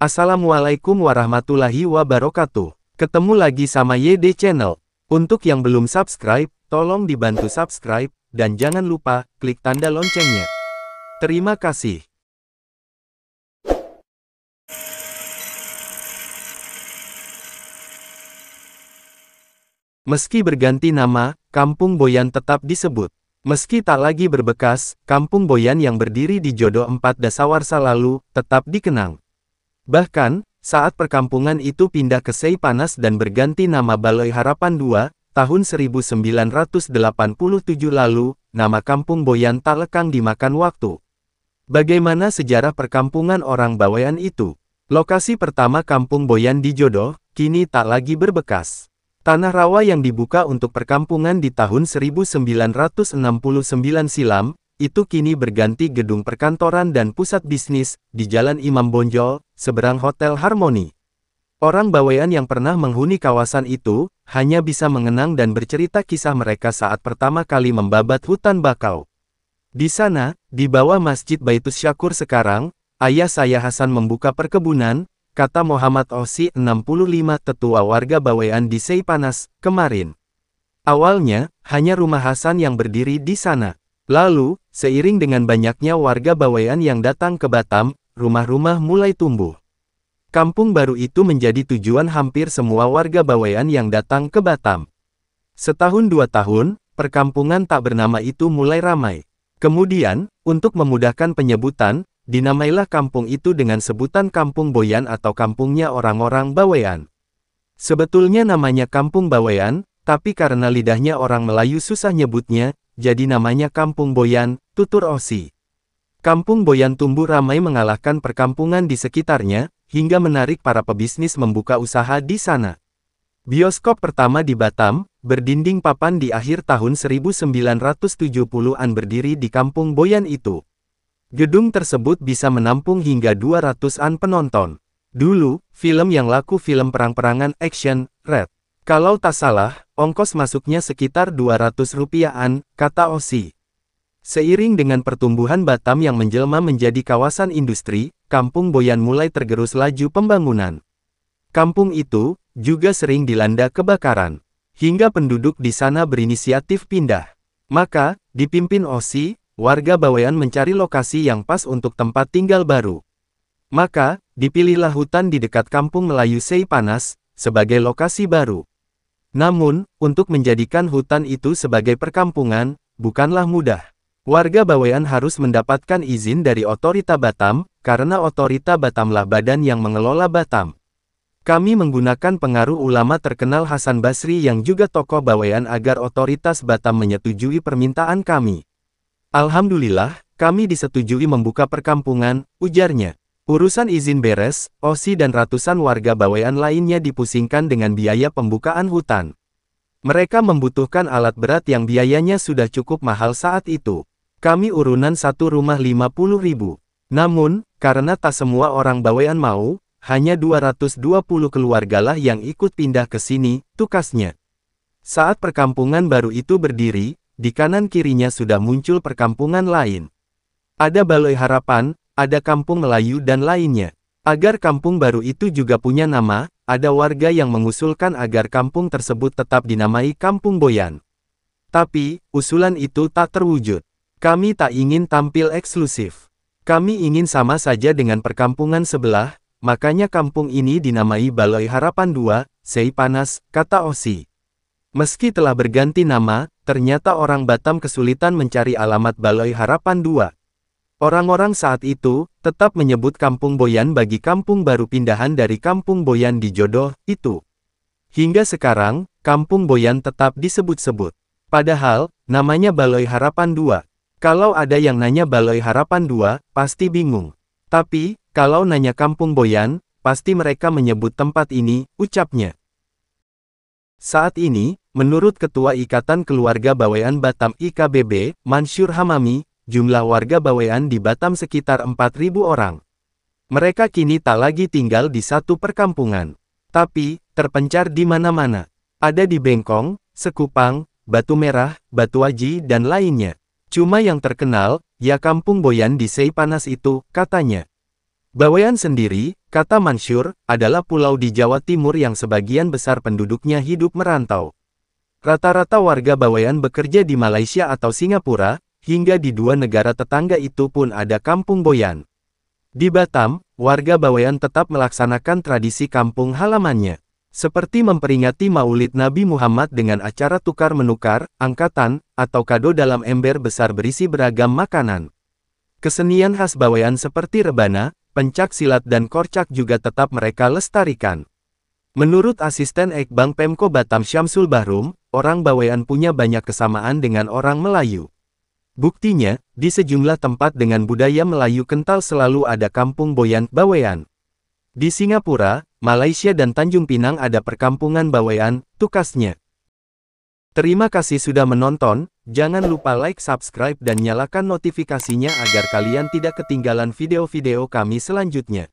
Assalamualaikum warahmatullahi wabarakatuh. Ketemu lagi sama YD Channel. Untuk yang belum subscribe, tolong dibantu subscribe, dan jangan lupa klik tanda loncengnya. Terima kasih. Meski berganti nama, Kampung Boyan tetap disebut. Meski tak lagi berbekas, Kampung Boyan yang berdiri di Jodo 4 dasawarsa lalu, tetap dikenang. Bahkan, saat perkampungan itu pindah ke Seipanas dan berganti nama Balai Harapan II, tahun 1987 lalu, nama Kampung Boyan tak lekang dimakan waktu. Bagaimana sejarah perkampungan orang Bawean itu? Lokasi pertama Kampung Boyan di Jodo, kini tak lagi berbekas. Tanah rawa yang dibuka untuk perkampungan di tahun 1969 silam, itu kini berganti gedung perkantoran dan pusat bisnis, di Jalan Imam Bonjol, seberang Hotel Harmoni. Orang Bawean yang pernah menghuni kawasan itu, hanya bisa mengenang dan bercerita kisah mereka saat pertama kali membabat hutan bakau. Di sana, di bawah Masjid Baitus Syakur sekarang, ayah saya Hasan membuka perkebunan, kata Muhammad Osi 65 tetua warga Bawean di Seipanas, kemarin. Awalnya, hanya rumah Hasan yang berdiri di sana. Lalu, seiring dengan banyaknya warga Bawean yang datang ke Batam, rumah-rumah mulai tumbuh. Kampung baru itu menjadi tujuan hampir semua warga Bawean yang datang ke Batam. Setahun 2 tahun, perkampungan tak bernama itu mulai ramai. Kemudian, untuk memudahkan penyebutan, dinamailah kampung itu dengan sebutan Kampung Boyan atau kampungnya orang-orang Bawean. Sebetulnya namanya Kampung Bawean, tapi karena lidahnya orang Melayu susah nyebutnya, jadi namanya Kampung Boyan, tutur Osi. Kampung Boyan tumbuh ramai mengalahkan perkampungan di sekitarnya, hingga menarik para pebisnis membuka usaha di sana. Bioskop pertama di Batam, berdinding papan di akhir tahun 1970-an berdiri di Kampung Boyan itu. Gedung tersebut bisa menampung hingga 200-an penonton. Dulu, film yang laku film perang-perangan action, Red. Kalau tak salah, ongkos masuknya sekitar 200 rupiahan, kata Osi. Seiring dengan pertumbuhan Batam yang menjelma menjadi kawasan industri, Kampung Boyan mulai tergerus laju pembangunan. Kampung itu juga sering dilanda kebakaran, hingga penduduk di sana berinisiatif pindah. Maka, dipimpin Osi, warga Bawean mencari lokasi yang pas untuk tempat tinggal baru. Maka, dipilihlah hutan di dekat Kampung Melayu Seipanas sebagai lokasi baru. Namun, untuk menjadikan hutan itu sebagai perkampungan, bukanlah mudah. Warga Bawean harus mendapatkan izin dari Otorita Batam, karena Otorita Batamlah badan yang mengelola Batam. Kami menggunakan pengaruh ulama terkenal Hasan Basri yang juga tokoh Bawean agar otoritas Batam menyetujui permintaan kami. Alhamdulillah, kami disetujui membuka perkampungan, ujarnya. Urusan izin beres, Osi dan ratusan warga Bawean lainnya dipusingkan dengan biaya pembukaan hutan. Mereka membutuhkan alat berat yang biayanya sudah cukup mahal saat itu. Kami urunan satu rumah 50.000. Namun, karena tak semua orang Bawean mau, hanya 220 keluargalah yang ikut pindah ke sini, tukasnya. Saat perkampungan baru itu berdiri, di kanan kirinya sudah muncul perkampungan lain. Ada Balai Harapan, ada Kampung Melayu dan lainnya. Agar kampung baru itu juga punya nama, ada warga yang mengusulkan agar kampung tersebut tetap dinamai Kampung Boyan. Tapi, usulan itu tak terwujud. Kami tak ingin tampil eksklusif. Kami ingin sama saja dengan perkampungan sebelah, makanya kampung ini dinamai Balai Harapan II, Seipanas, kata Osi. Meski telah berganti nama, ternyata orang Batam kesulitan mencari alamat Balai Harapan II. Orang-orang saat itu, tetap menyebut Kampung Boyan bagi kampung baru pindahan dari Kampung Boyan di Jodo, itu. Hingga sekarang, Kampung Boyan tetap disebut-sebut. Padahal, namanya Balai Harapan II. Kalau ada yang nanya Balai Harapan II, pasti bingung. Tapi, kalau nanya Kampung Boyan, pasti mereka menyebut tempat ini, ucapnya. Saat ini, menurut Ketua Ikatan Keluarga Bawean Batam IKBB, Mansyur Hamami, jumlah warga Bawean di Batam sekitar 4.000 orang. Mereka kini tak lagi tinggal di satu perkampungan. Tapi, terpencar di mana-mana. Ada di Bengkong, Sekupang, Batu Merah, Batu Aji dan lainnya. Cuma yang terkenal, ya Kampung Boyan di Seipanas itu, katanya. Bawean sendiri, kata Mansur, adalah pulau di Jawa Timur yang sebagian besar penduduknya hidup merantau. Rata-rata warga Bawean bekerja di Malaysia atau Singapura, hingga di dua negara tetangga itu pun ada kampung Boyan. Di Batam, warga Bawean tetap melaksanakan tradisi kampung halamannya, seperti memperingati Maulid Nabi Muhammad dengan acara tukar-menukar, angkatan, atau kado dalam ember besar berisi beragam makanan. Kesenian khas Bawean seperti rebana, pencak silat dan korcak juga tetap mereka lestarikan. Menurut asisten Ekbang Pemko Batam Syamsul Bahrum, orang Bawean punya banyak kesamaan dengan orang Melayu. Buktinya, di sejumlah tempat dengan budaya Melayu kental selalu ada kampung Boyan Bawean. Di Singapura, Malaysia dan Tanjung Pinang ada perkampungan Bawean, tukasnya. Terima kasih sudah menonton, jangan lupa like, subscribe dan nyalakan notifikasinya agar kalian tidak ketinggalan video-video kami selanjutnya.